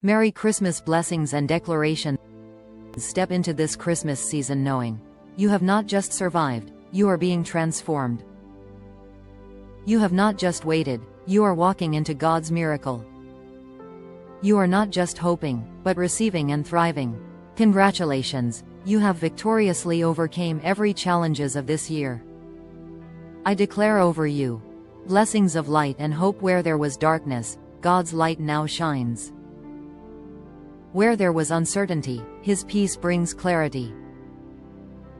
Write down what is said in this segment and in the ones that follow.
Merry Christmas blessings and declaration. Step into this Christmas season knowing you have not just survived, you are being transformed. You have not just waited, you are walking into God's miracle. You are not just hoping, but receiving and thriving. Congratulations, you have victoriously overcame every challenges of this year. I declare over you blessings of light and hope. Where there was darkness, God's light now shines. Where there was uncertainty, His peace brings clarity.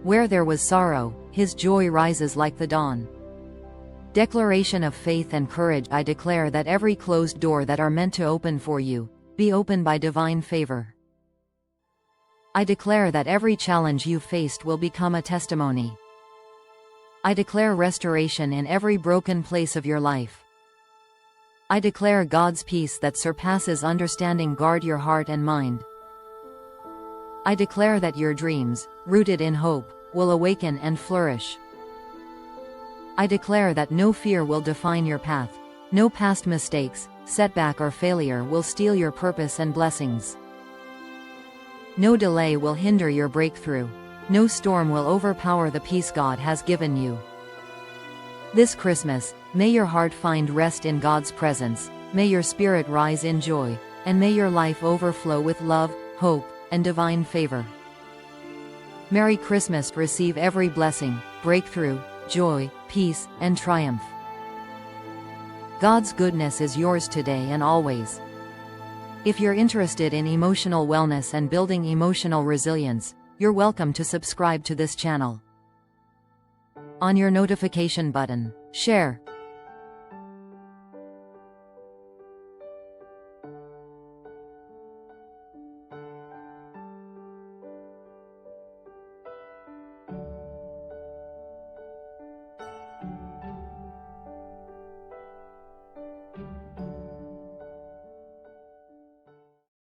Where there was sorrow, His joy rises like the dawn. Declaration of faith and courage. I declare that every closed door that are meant to open for you, be opened by divine favor. I declare that every challenge you faced will become a testimony. I declare restoration in every broken place of your life. I declare God's peace that surpasses understanding guard your heart and mind. I declare that your dreams, rooted in hope, will awaken and flourish. I declare that no fear will define your path, no past mistakes, setback or failure will steal your purpose and blessings. No delay will hinder your breakthrough, no storm will overpower the peace God has given you. This Christmas, may your heart find rest in God's presence, may your spirit rise in joy, and may your life overflow with love, hope, and divine favor. Merry Christmas. Receive every blessing, breakthrough, joy, peace, and triumph. God's goodness is yours today and always. If you're interested in emotional wellness and building emotional resilience, you're welcome to subscribe to this channel. On your notification button, share,